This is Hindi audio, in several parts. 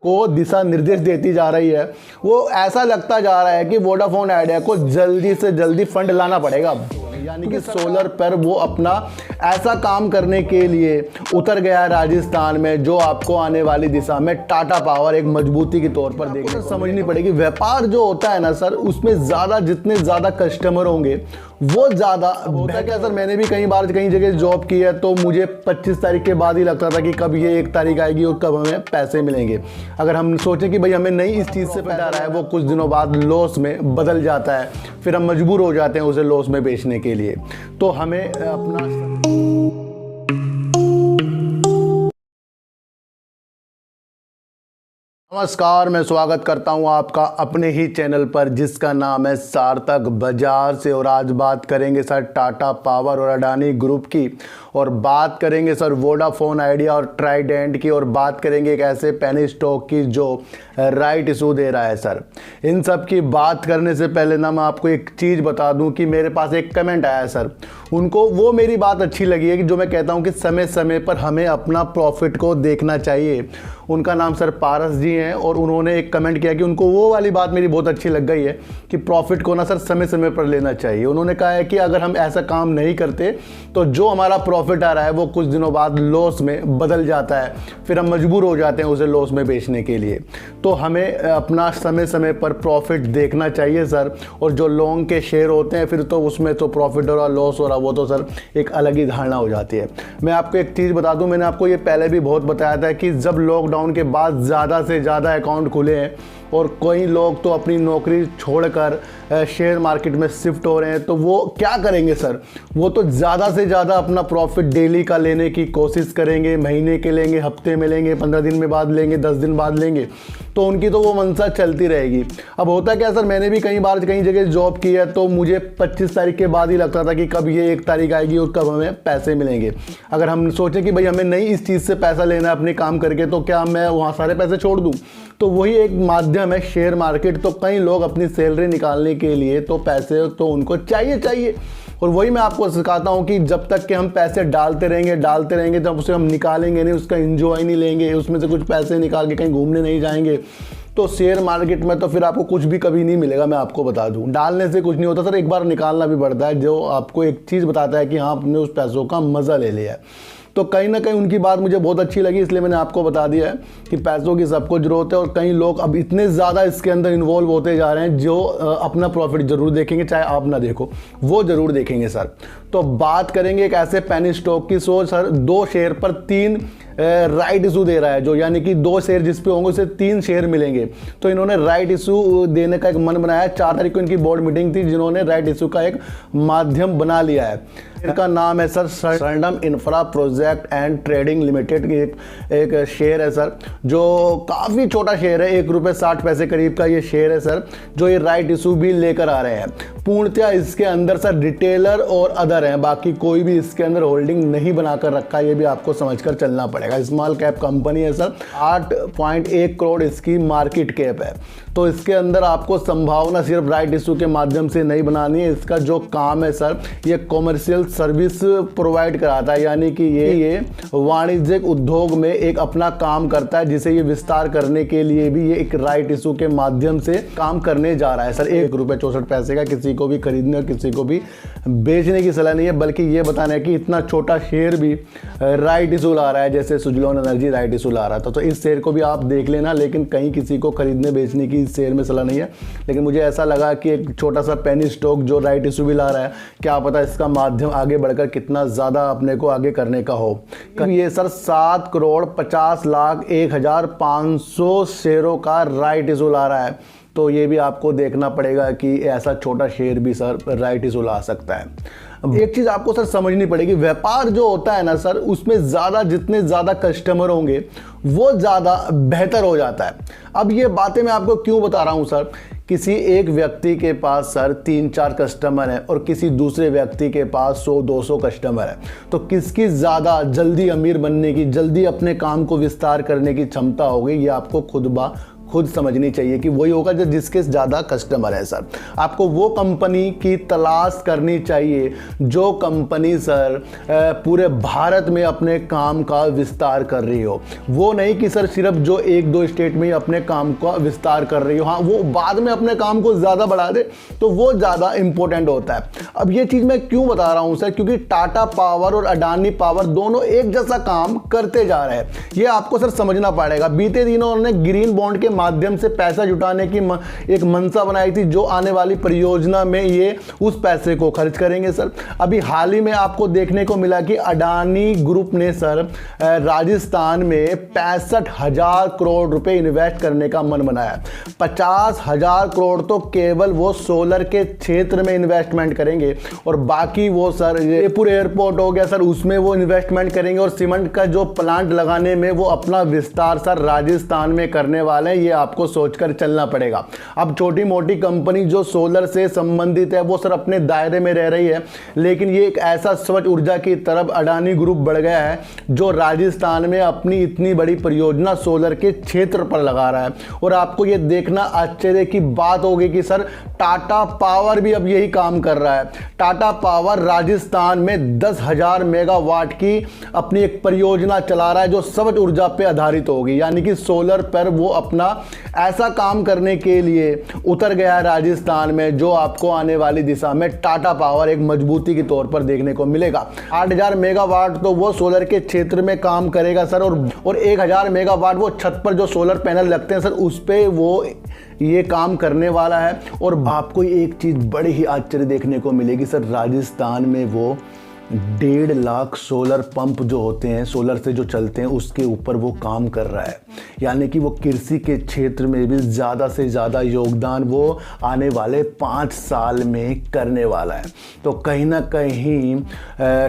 को दिशा निर्देश देती जा रही है। वो ऐसा लगता जा रहा है कि वोडाफोन आइडिया को जल्दी से जल्दी फंड लाना पड़ेगा, यानी कि सोलर पर वो अपना ऐसा काम करने के लिए उतर गया है राजस्थान में, जो आपको आने वाली दिशा में टाटा पावर एक मजबूती के तौर पर देखने समझनी पड़ेगी। व्यापार जो होता है ना सर, उसमें ज़्यादा जितने ज़्यादा कस्टमर होंगे वो ज़्यादा होता क्या सर। मैंने भी कई बार कई जगह जॉब की है, तो मुझे 25 तारीख के बाद ही लगता था कि कब ये 1 तारीख आएगी और कब हमें पैसे मिलेंगे। अगर हम सोचें कि भाई हमें नहीं इस चीज़ से पैसा आ रहा है, वो कुछ दिनों बाद लॉस में बदल जाता है, फिर हम मजबूर हो जाते हैं उसे लॉस में बेचने के लिए। तो हमें अपना नमस्कार, मैं स्वागत करता हूं आपका अपने ही चैनल पर जिसका नाम है सार्थक बाजार से। और आज बात करेंगे सर टाटा पावर और अडानी ग्रुप की, और बात करेंगे सर वोडाफोन आइडिया और ट्राइडेंट की, और बात करेंगे एक ऐसे पेनी स्टॉक की जो राइट इशू दे रहा है सर। इन सब की बात करने से पहले ना मैं आपको एक चीज़ बता दूं कि मेरे पास एक कमेंट आया है सर, उनको वो मेरी बात अच्छी लगी है कि जो मैं कहता हूं कि समय समय पर हमें अपना प्रॉफिट को देखना चाहिए। उनका नाम सर पारस जी हैं, और उन्होंने एक कमेंट किया कि उनको वो वाली बात मेरी बहुत अच्छी लग गई है कि प्रॉफिट को ना सर समय समय पर लेना चाहिए। उन्होंने कहा है कि अगर हम ऐसा काम नहीं करते तो जो हमारा प्रॉफिट आ रहा है वो कुछ दिनों बाद लॉस में बदल जाता है, फिर हम मजबूर हो जाते हैं उसे लॉस में बेचने के लिए। तो हमें अपना समय समय पर प्रॉफिट देखना चाहिए सर। और जो लॉन्ग के शेयर होते हैं फिर तो उसमें तो प्रॉफिट हो रहा लॉस हो रहा, वो तो सर एक अलग ही धारणा हो जाती है। मैं आपको एक चीज़ बता दूं, मैंने आपको ये पहले भी बहुत बताया था कि जब लॉकडाउन के बाद ज़्यादा से ज़्यादा अकाउंट खुले हैं और कई लोग तो अपनी नौकरी छोड़कर शेयर मार्केट में शिफ्ट हो रहे हैं, तो वो क्या करेंगे सर, वो तो ज़्यादा से ज़्यादा अपना प्रॉफिट डेली का लेने की कोशिश करेंगे, महीने के लेंगे, हफ्ते में लेंगे, 15 दिन में बाद लेंगे, 10 दिन बाद लेंगे, तो उनकी तो वो मंशा चलती रहेगी। अब होता क्या सर, मैंने भी कई बार कई जगह जॉब की है, तो मुझे 25 तारीख के बाद ही लगता था कि कब ये 1 तारीख आएगी और कब हमें पैसे मिलेंगे। अगर हम सोचें कि भाई हमें नहीं इस चीज़ से पैसा लेना है अपने काम करके, तो क्या मैं वहाँ सारे पैसे छोड़ दूँ? तो वही एक माध्यम है शेयर मार्केट। तो कई लोग अपनी सैलरी निकालने के लिए तो पैसे तो उनको चाहिए, और वही मैं आपको सिखाता हूँ कि जब तक कि हम पैसे डालते रहेंगे जब उसे हम निकालेंगे नहीं, उसका एंजॉय नहीं लेंगे, उसमें से कुछ पैसे निकाल के कहीं घूमने नहीं जाएंगे, तो शेयर मार्केट में तो फिर आपको कुछ भी कभी नहीं मिलेगा। मैं आपको बता दूं, डालने से कुछ नहीं होता सर, एक बार निकालना भी पड़ता है, जो आपको एक चीज़ बताता है कि हाँ आपने उस पैसों का मज़ा ले लिया है। तो कहीं ना कहीं उनकी बात मुझे बहुत अच्छी लगी, इसलिए मैंने आपको बता दिया है कि पैसों की सबको ज़रूरत है। और कई लोग अब इतने ज़्यादा इसके अंदर इन्वॉल्व होते जा रहे हैं जो अपना प्रॉफिट ज़रूर देखेंगे, चाहे आप ना देखो, वो ज़रूर देखेंगे सर। तो बात करेंगे एक ऐसे पेनी स्टॉक की। सो सर 2 शेयर पर 3 राइट इशू दे रहा है, जो यानी कि 2 शेयर जिस पे होंगे उसे 3 शेयर मिलेंगे। तो इन्होंने राइट इशू देने का एक मन बनाया है। 4 तारीख को इनकी बोर्ड मीटिंग थी, जिन्होंने राइट इशू का एक माध्यम बना लिया है। इनका नाम है sir Sardam infra project and trading limited. एक शेयर है सर, जो काफ़ी छोटा शेयर है, ₹1.60 करीब का ये शेयर है सर, जो ये राइट इशू भी लेकर आ रहे हैं। पूर्णतः इसके अंदर सर रिटेलर और अदर हैं, बाकी कोई भी इसके अंदर होल्डिंग नहीं बनाकर रखा, ये भी आपको समझकर चलना पड़ेगा। स्मॉल कैप कंपनी है सर, 8.1 करोड़ इसकी मार्केट कैप है। तो इसके अंदर आपको संभावना सिर्फ राइट इशू के माध्यम से नहीं बनानी है। इसका जो काम है सर, ये कॉमर्शियल सर्विस प्रोवाइड कराता है, यानी कि ये वाणिज्यिक उद्योग में एक अपना काम करता है, जिसे ये विस्तार करने के लिए भी ये एक राइट इशू के माध्यम से काम करने जा रहा है सर। ₹1.64 का किसी को भी खरीदने और किसी को भी बेचने की सलाह नहीं है, बल्कि ये बताना है कि इतना छोटा शेयर भी राइट इशू ला रहा है, जैसे सुजलॉन एनर्जी राइट इशू ला रहा था। तो इस शेयर को भी आप देख लेना, लेकिन कहीं किसी को खरीदने बेचने की इस शेयर में सलाह नहीं है। लेकिन मुझे ऐसा लगा कि एक छोटा सा पेनी स्टॉक जो राइट इशू भी ला रहा है, क्या पता इसका माध्यम आगे बढ़कर कितना ज़्यादा अपने को आगे करने का हो। ये सर 7,50,01,500 शेयरों का राइट इशू ला रहा है। तो ये भी आपको देखना पड़ेगा कि ऐसा छोटा शेयर भी सर राइट इशू ला सकता है। अब एक चीज़ आपको सर समझनी पड़ेगी, व्यापार जो होता है ना सर, उसमें ज़्यादा जितने ज़्यादा कस्टमर होंगे वो ज़्यादा बेहतर हो जाता है। अब ये बातें मैं आपको क्यों बता रहा हूँ सर, किसी एक व्यक्ति के पास सर 3-4 कस्टमर हैं और किसी दूसरे व्यक्ति के पास 100-200 कस्टमर हैं, तो किसकी ज़्यादा जल्दी अमीर बनने की, जल्दी अपने काम को विस्तार करने की क्षमता होगी, ये आपको खुद ब खुद समझनी चाहिए कि वही होगा जो जिसके ज़्यादा कस्टमर है सर। आपको वो कंपनी की तलाश करनी चाहिए जो कंपनी सर पूरे भारत में अपने काम का विस्तार कर रही हो। वो नहीं कि सर सिर्फ जो 1-2 स्टेट में ही अपने काम का विस्तार कर रही हो, हाँ वो बाद में अपने काम को ज़्यादा बढ़ा दे तो वो ज़्यादा इंपॉर्टेंट होता है। अब ये चीज़ मैं क्यों बता रहा हूँ सर, क्योंकि टाटा पावर और अडानी पावर दोनों एक जैसा काम करते जा रहे हैं, ये आपको सर समझना पड़ेगा। बीते दिनों उन्होंने ग्रीन बॉन्ड के माध्यम से पैसा जुटाने की एक मंशा बनाई थी, जो आने वाली परियोजना में ये उस पैसे को खर्च करेंगे सर। अभी हाल ही में आपको देखने को मिला कि अडानी ग्रुप ने सर राजस्थान में 65,000 करोड़ रुपए इन्वेस्ट करने का मन बनाया। 50,000 करोड़ तो केवल वो सोलर के क्षेत्र में इन्वेस्टमेंट करेंगे और बाकी वो सर जयपुर एयरपोर्ट हो गया सर, उसमें वो इन्वेस्टमेंट करेंगे और सीमेंट का जो प्लांट लगाने में वो अपना विस्तार सर राजस्थान में करने वाले हैं। ये आपको सोचकर चलना पड़ेगा। अब छोटी मोटी कंपनी जो सोलर से संबंधित है वो सर अपने दायरे में रह रही है, लेकिन ये एक ऐसा स्वच्छ ऊर्जा की तरफ अडानी ग्रुप बढ़ गया है जो राजस्थान में अपनी इतनी बड़ी परियोजना सोलर के क्षेत्र पर लगा रहा है। और आपको ये देखना आश्चर्य की बात होगी कि सर टाटा पावर भी अब यही काम कर रहा है। टाटा पावर राजस्थान में 10,000 मेगावाट की अपनी एक परियोजना चला रहा है जो स्वच्छ ऊर्जा पे आधारित होगी, यानी कि सोलर पर वो अपना ऐसा काम करने के लिए उतर गया है राजस्थान में, जो आपको आने वाली दिशा में टाटा पावर एक मजबूती के तौर पर देखने को मिलेगा। 8,000 मेगावाट तो वो सोलर के क्षेत्र में काम करेगा सर, और 1,000 मेगावाट वो छत पर जो सोलर पैनल लगते हैं सर उस पे वो ये काम करने वाला है। और आपको एक चीज़ बड़ी ही आश्चर्य देखने को मिलेगी सर, राजस्थान में वो 1.5 लाख सोलर पंप जो होते हैं सोलर से जो चलते हैं उसके ऊपर वो काम कर रहा है, यानी कि वो कृषि के क्षेत्र में भी ज़्यादा से ज़्यादा योगदान वो आने वाले 5 साल में करने वाला है। तो कहीं ना कहीं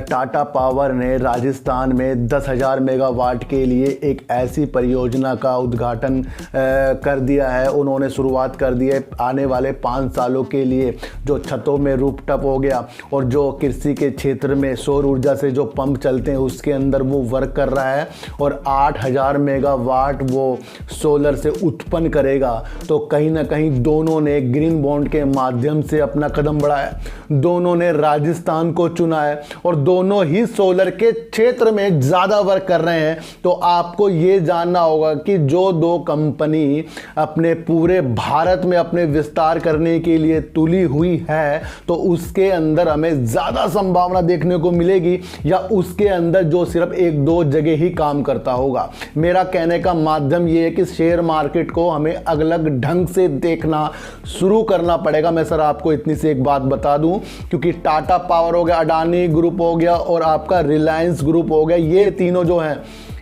टाटा पावर ने राजस्थान में 10,000 मेगावाट के लिए एक ऐसी परियोजना का उद्घाटन कर दिया है, उन्होंने शुरुआत कर दी है। आने वाले 5 सालों के लिए जो छतों में रूफटॉप हो गया और जो कृषि के क्षेत्र में सौर ऊर्जा से जो पंप चलते हैं उसके अंदर वो वर्क कर रहा है और 8,000 मेगावाट वो सोलर से उत्पन्न करेगा। तो कहीं ना कहीं दोनों ने ग्रीन बॉन्ड के माध्यम से अपना कदम बढ़ाया, दोनों ने राजस्थान को चुना है और दोनों ही सोलर के क्षेत्र में ज़्यादा वर्क कर रहे हैं। तो आपको ये जानना होगा कि जो दो कंपनी अपने पूरे भारत में अपने विस्तार करने के लिए तुली हुई है तो उसके अंदर हमें ज़्यादा संभावना देखने को मिलेगी या उसके अंदर जो सिर्फ 1-2 जगह ही काम करता होगा। मेरा कहने का माध्यम ये है कि शेयर मार्केट को हमें अलग ढंग से देखना शुरू करना पड़ेगा। मैं सर आपको इतनी सी एक बात बता दूं, क्योंकि टाटा पावर हो गया, अडानी ग्रुप हो गया और आपका रिलायंस ग्रुप हो गया, ये तीनों जो हैं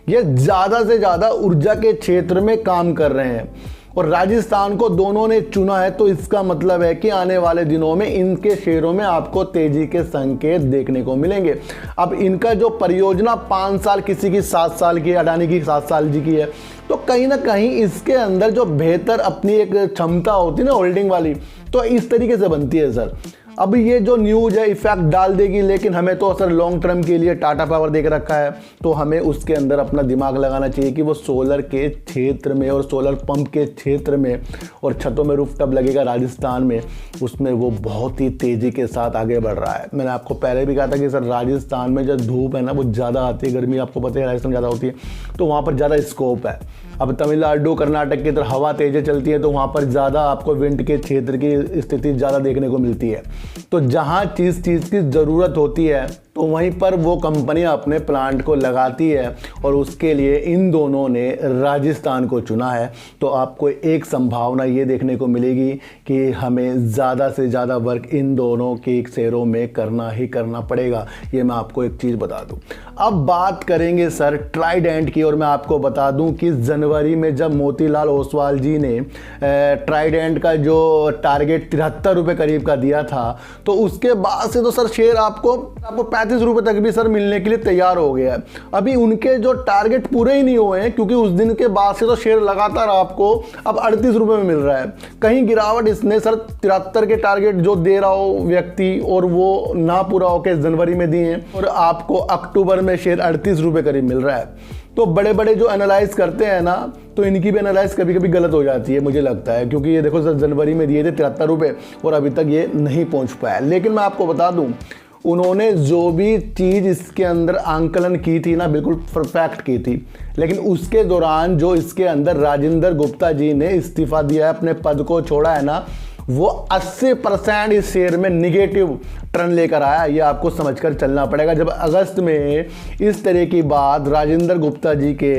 ये ज़्यादा से ज़्यादा ऊर्जा के क्षेत्र में काम कर रहे हैं और राजस्थान को दोनों ने चुना है। तो इसका मतलब है कि आने वाले दिनों में इनके शेयरों में आपको तेजी के संकेत देखने को मिलेंगे। अब इनका जो परियोजना 5 साल, किसी की 7 साल की, अडानी की 7 साल जी की है, तो कहीं ना कहीं इसके अंदर जो बेहतर अपनी एक क्षमता होती है ना होल्डिंग वाली, तो इस तरीके से बनती है सर। अब ये जो न्यूज़ है इफेक्ट डाल देगी, लेकिन हमें तो सर लॉन्ग टर्म के लिए टाटा पावर देख रखा है, तो हमें उसके अंदर अपना दिमाग लगाना चाहिए कि वो सोलर के क्षेत्र में और सोलर पंप के क्षेत्र में और छतों में रूफटॉप लगेगा राजस्थान में, उसमें वो बहुत ही तेज़ी के साथ आगे बढ़ रहा है। मैंने आपको पहले भी कहा था कि सर राजस्थान में जो धूप है ना वो ज़्यादा आती है, गर्मी आपको पता है राजस्थान में ज़्यादा होती है, तो वहाँ पर ज़्यादा स्कोप है। अब तमिलनाडु कर्नाटक की तरफ हवा तेज़ चलती है तो वहाँ पर ज़्यादा आपको विंड के क्षेत्र की स्थिति ज़्यादा देखने को मिलती है। तो जहाँ चीज़ की ज़रूरत होती है तो वहीं पर वो कंपनियां अपने प्लांट को लगाती है और उसके लिए इन दोनों ने राजस्थान को चुना है। तो आपको एक संभावना ये देखने को मिलेगी कि हमें ज़्यादा से ज़्यादा वर्क इन दोनों के शेयरों में करना ही करना पड़ेगा। ये मैं आपको एक चीज़ बता दूं। अब बात करेंगे सर ट्राइडेंट की, और मैं आपको बता दूं कि जनवरी में जब मोतीलाल ओसवाल जी ने ट्राइडेंट का जो टारगेट 73 रुपये करीब का दिया था, तो उसके बाद से तो सर शेयर आपको 35 रुपये तक भी सर मिलने के लिए तैयार हो गया है। अभी उनके जो टारगेट पूरे ही नहीं हुए हैं, क्योंकि उस दिन के बाद से तो शेयर लगातार आपको अब 38 रुपये में मिल रहा है। कहीं गिरावट इसने सर 73 के टारगेट जो दे रहा हो व्यक्ति और वो ना पूरा होकर जनवरी में दिए हैं, और आपको अक्टूबर में शेयर 38 रुपये करीब मिल रहा है। तो बड़े बड़े जो एनालाइज करते हैं ना, तो इनकी भी एनालाइज कभी कभी गलत हो जाती है मुझे लगता है, क्योंकि ये देखो सर जनवरी में दिए थे 73 रुपये और अभी तक ये नहीं पहुंच पाया। लेकिन मैं आपको बता दूं, उन्होंने जो भी चीज़ इसके अंदर आंकलन की थी ना, बिल्कुल परफेक्ट की थी। लेकिन उसके दौरान जो इसके अंदर राजेंद्र गुप्ता जी ने इस्तीफा दिया है, अपने पद को छोड़ा है ना, वो 80% इस शेयर में निगेटिव टर्न लेकर आया। ये आपको समझकर चलना पड़ेगा। जब अगस्त में इस तरह की बात राजेंद्र गुप्ता जी के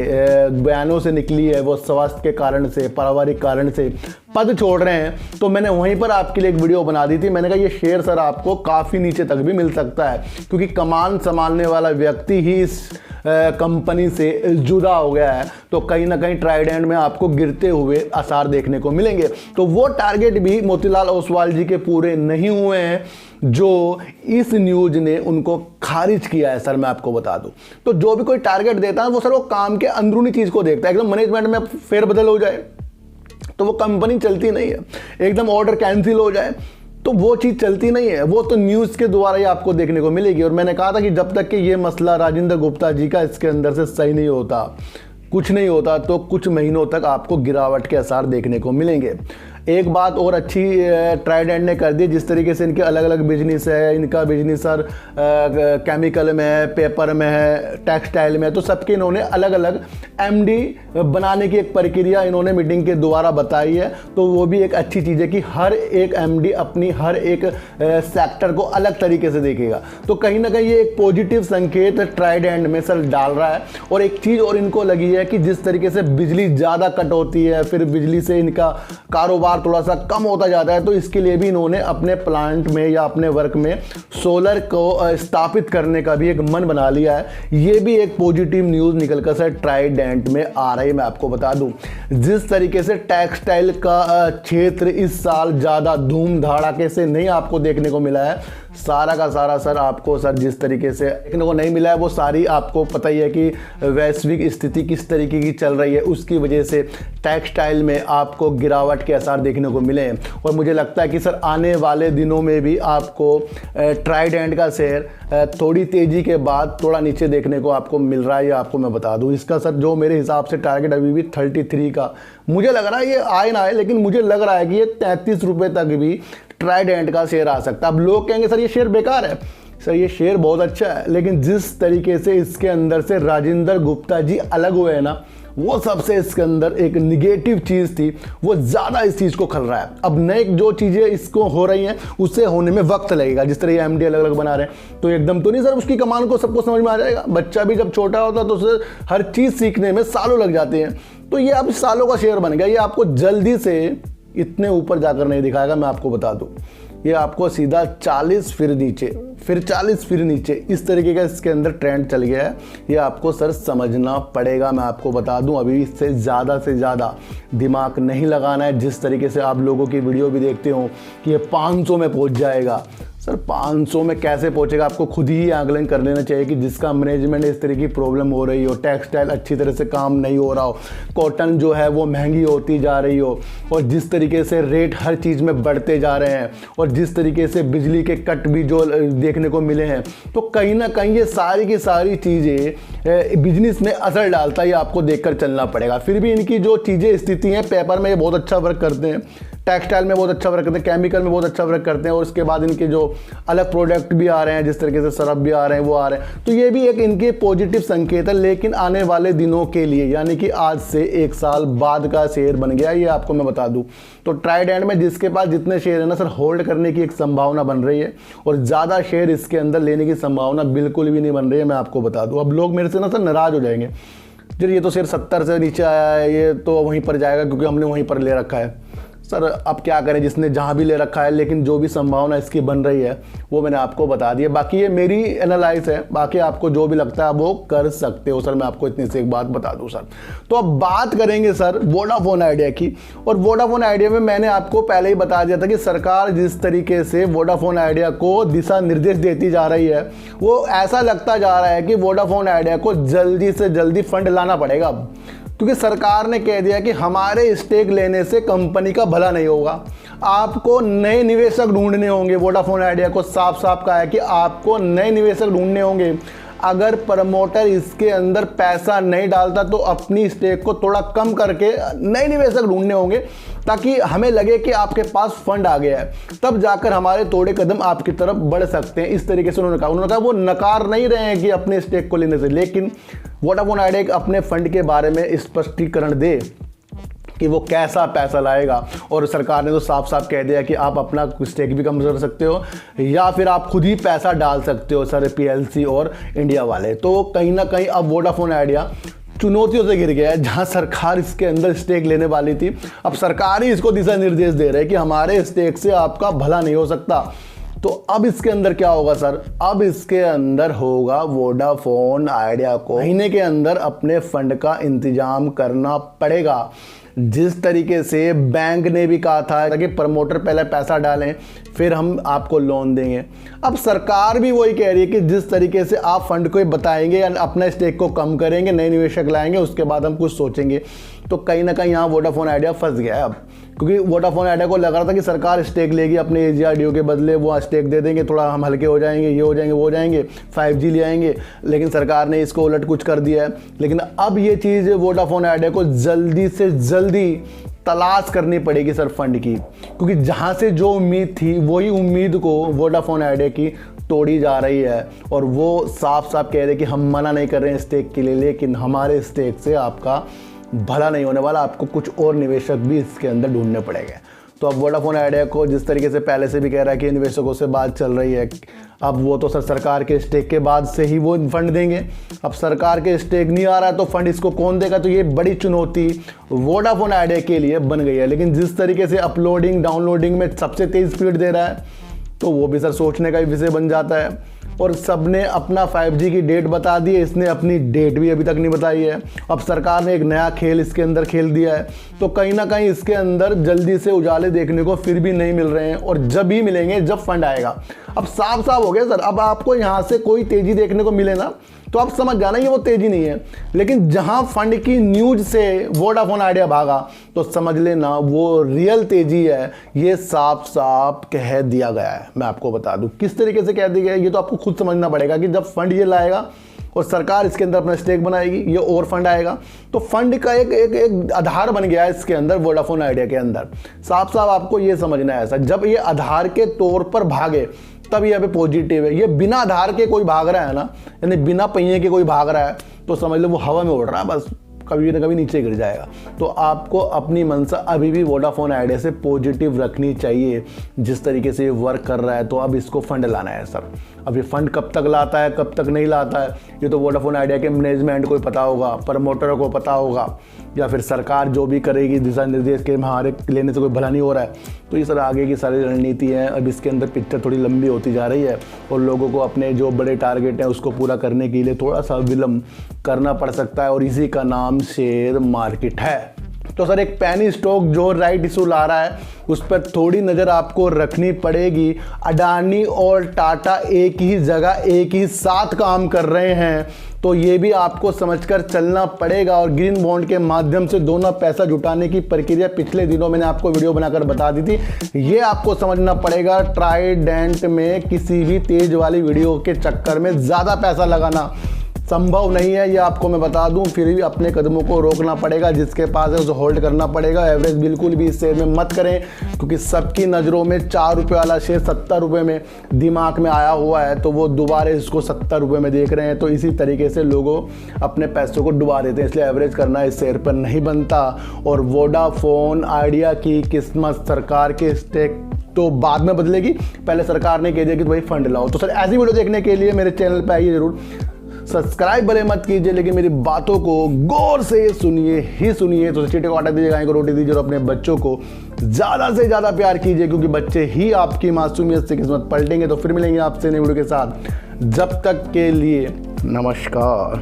बयानों से निकली है, वो स्वास्थ्य के कारण से, पारिवारिक कारण से पद छोड़ रहे हैं, तो मैंने वहीं पर आपके लिए एक वीडियो बना दी थी। मैंने कहा ये शेयर सर आपको काफ़ी नीचे तक भी मिल सकता है, क्योंकि कमान संभालने वाला व्यक्ति ही इस कंपनी से जुदा हो गया है। तो कहीं ना कहीं ट्राइडेंट में आपको गिरते हुए आसार देखने को मिलेंगे। तो वो टारगेट भी मोतीलाल ओसवाल जी के पूरे नहीं हुए हैं, जो इस न्यूज ने उनको खारिज किया है सर। मैं आपको बता दूं, तो जो भी कोई टारगेट देता है वो सर वो काम के अंदरूनी चीज़ को देखता है। एकदम मैनेजमेंट में फेरबदल हो जाए तो वो कंपनी चलती नहीं है, एकदम ऑर्डर कैंसिल हो जाए तो वो चीज़ चलती नहीं है। वो तो न्यूज़ के द्वारा ही आपको देखने को मिलेगी। और मैंने कहा था कि जब तक कि ये मसला राजेंद्र गुप्ता जी का इसके अंदर से सही नहीं होता, कुछ नहीं होता, तो कुछ महीनों तक आपको गिरावट के आसार देखने को मिलेंगे। एक बात और अच्छी ट्राइडेंट ने कर दी, जिस तरीके से इनके अलग अलग बिजनेस है, इनका बिजनेस सर केमिकल में है, पेपर में है, टेक्सटाइल में है, तो सबके इन्होंने अलग अलग एमडी बनाने की एक प्रक्रिया इन्होंने मीटिंग के द्वारा बताई है। तो वो भी एक अच्छी चीज़ है कि हर एक एमडी अपनी हर एक सेक्टर को अलग तरीके से देखेगा। तो कहीं ना कहीं ये एक पॉजिटिव संकेत ट्राइडेंट में सर डाल रहा है। और एक चीज़ और इनको लगी है कि जिस तरीके से बिजली ज़्यादा कट होती है, फिर बिजली से इनका कारोबार थोड़ा सा कम होता जाता है, तो इसके लिए भी इन्होंने अपने प्लांट में या अपने वर्क में सोलर को स्थापित करने का भी एक मन बना लिया है। ये भी एक पॉजिटिव न्यूज़ निकलकर सर ट्राइडेंट में आ रही है। मैं आपको बता दूं, जिस तरीके से टेक्सटाइल का क्षेत्र इस साल ज़्यादा धूम धड़ाके से नहीं आपको देखने को मिला है, सारा का सारा सर आपको सर जिस तरीके से देखने को नहीं मिला है, वो सारी आपको पता ही है कि वैश्विक स्थिति किस तरीके की चल रही है, उसकी वजह से टेक्सटाइल में आपको गिरावट के आसार देखने को मिले हैं। और मुझे लगता है कि सर आने वाले दिनों में भी आपको ट्राइडेंट का शेयर थोड़ी तेज़ी के बाद थोड़ा नीचे देखने को आपको मिल रहा है। ये आपको मैं बता दूं, इसका सर जो मेरे हिसाब से टारगेट अभी भी 33 का मुझे लग रहा है, ये आए ना आए, लेकिन मुझे लग रहा है कि ये 33 रुपये तक भी ट्राइडेंट का शेयर आ सकता है। अब लोग कहेंगे सर ये शेयर बेकार है, सर ये शेयर बहुत अच्छा है, लेकिन जिस तरीके से इसके अंदर से राजेंद्र गुप्ता जी अलग हुए हैं ना, वो सबसे इसके अंदर एक निगेटिव चीज़ थी, वो ज़्यादा इस चीज़ को खल रहा है। अब नए जो चीज़ें इसको हो रही हैं उससे होने में वक्त लगेगा। जिस तरह ये एमडी अलग अलग बना रहे हैं, तो एकदम तो नहीं सर उसकी कमान को सबको समझ में आ जाएगा। बच्चा भी जब छोटा होता है तो उसे हर चीज़ सीखने में सालों लग जाते हैं। तो ये अब सालों का शेयर बन गया, ये आपको जल्दी से इतने ऊपर जाकर नहीं दिखाएगा। मैं आपको बता दूं, ये आपको सीधा 40 फिर नीचे, फिर 40 फिर नीचे, इस तरीके का इसके अंदर ट्रेंड चल गया है। ये आपको सर समझना पड़ेगा। मैं आपको बता दूं, अभी इससे ज़्यादा दिमाग नहीं लगाना है। जिस तरीके से आप लोगों की वीडियो भी देखते हो कि ये 500 में पहुंच जाएगा, सर 500 में कैसे पहुंचेगा, आपको खुद ही आंकलन कर लेना चाहिए कि जिसका मैनेजमेंट इस तरह की प्रॉब्लम हो रही हो, टेक्सटाइल अच्छी तरह से काम नहीं हो रहा हो, कॉटन जो है वो महंगी होती जा रही हो, और जिस तरीके से रेट हर चीज़ में बढ़ते जा रहे हैं, और जिस तरीके से बिजली के कट भी जो देखने को मिले हैं, तो कहीं ना कहीं ये सारी की सारी चीज़ें बिजनेस में असर डालता है। ये आपको देखकर चलना पड़ेगा। फिर भी इनकी जो चीज़ें स्थिति हैं, पेपर में ये बहुत अच्छा वर्क करते हैं, टेक्सटाइल में बहुत अच्छा वर्क करते हैं, केमिकल में बहुत अच्छा वर्क करते हैं, और उसके बाद इनके जो अलग प्रोडक्ट भी आ रहे हैं, जिस तरीके से सरफ भी आ रहे हैं, वो आ रहे हैं। तो ये भी एक इनके पॉजिटिव संकेत है। लेकिन आने वाले दिनों के लिए, यानी कि आज से 1 साल बाद का शेयर बन गया, ये आपको मैं बता दूं। तो ट्राइडेंट में जिसके पास जितने शेयर है ना सर, होल्ड करने की एक संभावना बन रही है, और ज़्यादा शेयर इसके अंदर लेने की संभावना बिल्कुल भी नहीं बन रही है। मैं आपको बता दूँ, अब लोग मेरे से ना सर नाराज़ हो जाएंगे, जब ये तो शेयर 70 से नीचे आया है, ये तो वहीं पर जाएगा क्योंकि हमने वहीं पर ले रखा है। सर अब क्या करें, जिसने जहाँ भी ले रखा है, लेकिन जो भी संभावना इसकी बन रही है वो मैंने आपको बता दी है। बाकी ये मेरी एनालाइज है, बाकी आपको जो भी लगता है वो कर सकते हो सर। मैं आपको इतनी सी एक बात बता दूं सर। तो अब बात करेंगे सर वोडाफोन आइडिया की। और वोडाफोन आइडिया में मैंने आपको पहले ही बता दिया था कि सरकार जिस तरीके से वोडाफोन आइडिया को दिशा निर्देश देती जा रही है, वो ऐसा लगता जा रहा है कि वोडाफोन आइडिया को जल्दी से जल्दी फंड लाना पड़ेगा अब, क्योंकि सरकार ने कह दिया कि हमारे स्टेक लेने से कंपनी का भला नहीं होगा, आपको नए निवेशक ढूंढने होंगे। वोडाफोन आइडिया को साफ साफ कहा है कि आपको नए निवेशक ढूंढने होंगे। अगर प्रमोटर इसके अंदर पैसा नहीं डालता तो अपनी स्टेक को थोड़ा कम करके नए निवेशक ढूंढने होंगे, ताकि हमें लगे कि आपके पास फंड आ गया है, तब जाकर हमारे थोड़े कदम आपकी तरफ बढ़ सकते हैं। इस तरीके से उन्होंने कहा वो नकार नहीं रहे हैं कि अपने स्टेक को लेने से, लेकिन वोडाफोन आइडिया अपने फंड के बारे में स्पष्टीकरण दे कि वो कैसा पैसा लाएगा। और सरकार ने तो साफ साफ कह दिया कि आप अपना स्टेक भी कम कर सकते हो या फिर आप खुद ही पैसा डाल सकते हो सर, पीएलसी और इंडिया वाले। तो कहीं ना कहीं अब वोडाफोन आइडिया चुनौतियों से गिर गया है। जहां सरकार इसके अंदर स्टेक लेने वाली थी, अब सरकार ही इसको दिशा निर्देश दे रहे हैं कि हमारे स्टेक से आपका भला नहीं हो सकता। तो अब इसके अंदर क्या होगा सर, अब इसके अंदर होगा वोडाफोन आइडिया को महीने के अंदर अपने फंड का इंतजाम करना पड़ेगा। जिस तरीके से बैंक ने भी कहा था कि प्रमोटर पहले पैसा डालें फिर हम आपको लोन देंगे, अब सरकार भी वही कह रही है कि जिस तरीके से आप फंड को बताएंगे या अपना स्टेक को कम करेंगे, नए निवेशक लाएंगे, उसके बाद हम कुछ सोचेंगे। तो कहीं ना कहीं यहाँ वोडाफोन आइडिया फंस गया है अब, क्योंकि वोडाफोन आइडिया को लग रहा था कि सरकार स्टेक लेगी अपने एजीआरडीओ के बदले, वो स्टेक दे देंगे, थोड़ा हम हल्के हो जाएंगे, ये हो जाएंगे, वो हो जाएंगे, 5G ले आएंगे, लेकिन सरकार ने इसको उलट कुछ कर दिया है। लेकिन अब ये चीज़ वोडाफोन आइडिया को जल्दी से जल्दी तलाश करनी पड़ेगी सर फंड की, क्योंकि जहाँ से जो उम्मीद थी वही उम्मीद को वोडाफोन आइडिया की तोड़ी जा रही है। और वो साफ साफ कह रहे कि हम मना नहीं कर रहे हैं स्टेक के लिए, लेकिन हमारे स्टेक से आपका भला नहीं होने वाला, आपको कुछ और निवेशक भी इसके अंदर ढूंढने पड़ेंगे। तो अब वोडाफोन आइडिया को जिस तरीके से पहले से भी कह रहा है कि निवेशकों से बात चल रही है, अब वो तो सर सरकार के स्टेक के बाद से ही वो फंड देंगे। अब सरकार के स्टेक नहीं आ रहा है तो फंड इसको कौन देगा? तो ये बड़ी चुनौती वोडाफोन आइडिया के लिए बन गई है। लेकिन जिस तरीके से अपलोडिंग डाउनलोडिंग में सबसे तेज़ स्पीड दे रहा है, तो वो भी सर सोचने का विषय बन जाता है। और सबने अपना 5G की डेट बता दी है, इसने अपनी डेट भी अभी तक नहीं बताई है। अब सरकार ने एक नया खेल इसके अंदर खेल दिया है, तो कहीं ना कहीं इसके अंदर जल्दी से उजाले देखने को फिर भी नहीं मिल रहे हैं, और जब भी मिलेंगे जब फंड आएगा। अब साफ साफ हो गया सर, अब आपको यहाँ से कोई तेज़ी देखने को मिले ना तो आप समझ जाना ये वो तेज़ी नहीं है। लेकिन जहाँ फंड की न्यूज से वोडाफोन आइडिया भागा तो समझ लेना वो रियल तेज़ी है, ये साफ साफ कह दिया गया है। मैं आपको बता दूं किस तरीके से कह दिया गया है, ये तो आपको खुद समझना पड़ेगा कि जब फंड ये लाएगा और सरकार इसके अंदर अपना स्टेक बनाएगी, ये और फंड आएगा, तो फंड का एक आधार बन गया है इसके अंदर वोडाफोन आइडिया के अंदर। साफ साफ आपको ये समझना है सर, जब ये आधार के तौर पर भागे तब ये अभी पॉजिटिव है। ये बिना आधार के कोई भाग रहा है ना, यानी बिना पहिए के कोई भाग रहा है, तो समझ लो वो हवा में उड़ रहा है, बस कभी ना कभी नीचे गिर जाएगा। तो आपको अपनी मंशा अभी भी वोडाफोन आइडिया से पॉजिटिव रखनी चाहिए। जिस तरीके से ये वर्क कर रहा है, तो अब इसको फंड लाना है सर। अब ये फंड कब तक लाता है कब तक नहीं लाता है, ये तो वोडाफोन आइडिया के मैनेजमेंट को पता होगा, प्रमोटरों को पता होगा, या फिर सरकार जो भी करेगी दिशा निर्देश के हमारे लेने से कोई भला नहीं हो रहा है। तो ये सर आगे की सारी रणनीति है। अब इसके अंदर पिक्चर थोड़ी लंबी होती जा रही है, और लोगों को अपने जो बड़े टारगेट हैं उसको पूरा करने के लिए थोड़ा सा विलम्ब करना पड़ सकता है, और इसी का नाम शेयर मार्केट है। तो सर एक पैनी स्टॉक जो राइट इशू ला रहा है उस पर थोड़ी नज़र आपको रखनी पड़ेगी। अडानी और टाटा एक ही जगह एक ही साथ काम कर रहे हैं, तो ये भी आपको समझकर चलना पड़ेगा। और ग्रीन बॉन्ड के माध्यम से दोनों पैसा जुटाने की प्रक्रिया पिछले दिनों मैंने आपको वीडियो बनाकर बता दी थी, ये आपको समझना पड़ेगा। ट्राइडेंट में किसी भी तेज वाली वीडियो के चक्कर में ज़्यादा पैसा लगाना संभव नहीं है, ये आपको मैं बता दूं। फिर भी अपने कदमों को रोकना पड़ेगा, जिसके पास है उसे होल्ड करना पड़ेगा। एवरेज बिल्कुल भी इस शेयर में मत करें, क्योंकि सबकी नज़रों में 4 रुपये वाला शेयर 70 रुपये में दिमाग में आया हुआ है, तो वो दोबारा इसको 70 रुपये में देख रहे हैं। तो इसी तरीके से लोगों अपने पैसों को डुबा देते हैं, इसलिए एवरेज करना इस शेयर पर नहीं बनता। और वोडाफोन आइडिया की किस्मत सरकार के स्टेक तो बाद में बदलेगी, पहले सरकार ने कह दिया कि भाई फंड लाओ। तो सर ऐसी वीडियो देखने के लिए मेरे चैनल पर आइए जरूर, सब्सक्राइब भले मत कीजिए, लेकिन मेरी बातों को गौर से सुनिए ही सुनिए। तो चीटे को आटा दीजिए, गाय को रोटी दीजिए और अपने बच्चों को ज़्यादा से ज़्यादा प्यार कीजिए, क्योंकि बच्चे ही आपकी मासूमियत से किस्मत पलटेंगे। तो फिर मिलेंगे आपसे नई वीडियो के साथ, जब तक के लिए नमस्कार।